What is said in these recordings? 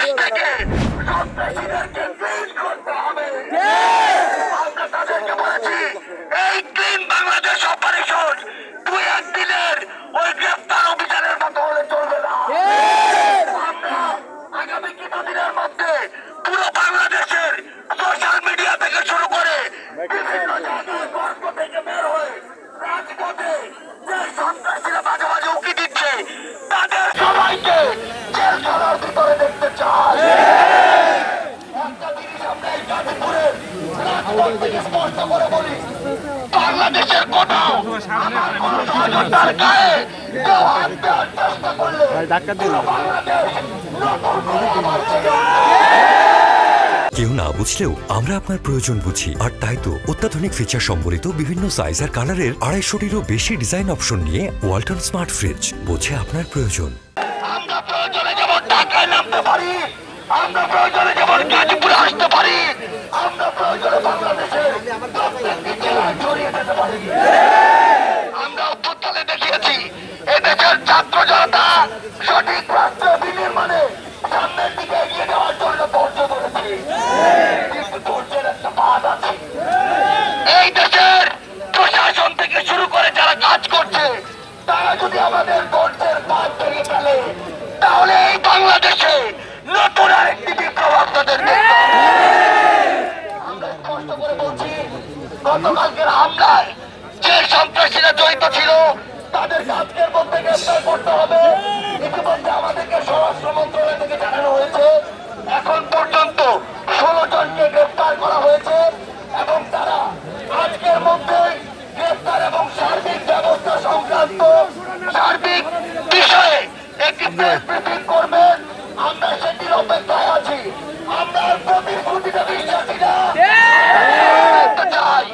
দেশ থেকে সন্ত্রাসীদেরকে ক্লিন করতে হবে। আমরা তাদেরকে বলেছি এই ক্লিন বাংলাদেশ অপারেশন 2-1 দিনের ওই গ্রেফতার অভিযানের মতো হলে চলবে না। আমরা আগামী কিছুদিনের মধ্যে পুরো বাংলাদেশের সোশ্যাল মিডিয়া থেকে শুরু করে বিভিন্ন জায়গায় গর্ত থেকে বের হয়ে রাজপথে যে সন্ত্রাসীরা মাঝে মাঝে উকি দিচ্ছে তাদের সবাইকে জেলখানার ভিতরে দেখতে চাই। একটা জিনিস আমরা এই গাজীপুরের রাজপথ থেকে স্পষ্ট করে বলি, বাংলাদেশের কোথাও আমার কোন সহযোদ্ধার গায়ে কেউ হাত দেওয়ার চেষ্টা করলে বাংলাদেশ নতুন করে আমার কেউ না বুঝলেও আমরা আপনার প্রয়োজন বুঝি, আর তাই তো অত্যাধুনিক ফিচার সম্বলিত বিভিন্ন সাইজ আর কালারের 250-টিরও বেশি ডিজাইন অপশন নিয়ে ওয়ালটন স্মার্ট ফ্রিজ বোঝে আপনার প্রয়োজন। আমরা প্রয়োজনে যেমন ঢাকায় নামতে পারি, আমরা প্রয়োজনে যেমন গাজীপুরে আসতে পারি, আমরা প্রয়োজনে বাংলাদেশের প্রত্যেকটি জেলায় ছড়িয়ে যেতে পারি। আমরা অভ্যুত্থানে দেখিয়েছি এদেশের ছাত্র জনতা সঠিক রাষ্ট্র বিনির্মাণে সামনের দিকে এগিয়ে যাওয়ার জন্য ধৈর্য ধরেছি, কিন্তু ধৈর্যের একটা বাঁধ আছে। এই দেশের প্রশাসন থেকে শুরু করে যারা কাজ করছে তারা যদি আমাদের ধৈর্যের বাঁধ ভেঙে ফেলে তাহলে এই বাংলাদেশে নতুন আরেকটি বিপ্লব আপনাদের দেখতে হবে। আমরা স্পষ্ট করে বলছি, গতকালকের হামলায় যে সন্ত্রাসীরা জড়িত ছিল তাদেরকে আজকের মধ্যে গ্রেফতার করতে হবে। ইতিমধ্যে আমাদেরকে স্বরাষ্ট্র মন্ত্রণালয় থেকে জানানো হয়েছে এখন পর্যন্ত 16 জনকে গ্রেফতার করা হয়েছে এবং তারা আজকের মধ্যে গ্রেফতার এবং সার্বিক ব্যবস্থা সংক্রান্ত সার্বিক বিষয়ে একটি প্রেস ব্রিফিং করবেন। আমরা সেটির অপেক্ষায় আছি। আমরা আর প্রতিশ্রুতিতে বিশ্বাসী না, চাই।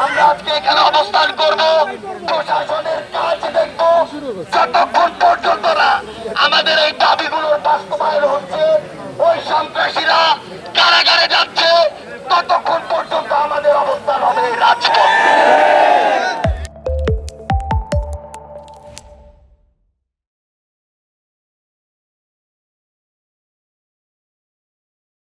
আমরা আজকে এখানে অবস্থান করব, প্রশাসনের কাজ দেখব যতক্ষণ পর্যন্ত না আমাদের এই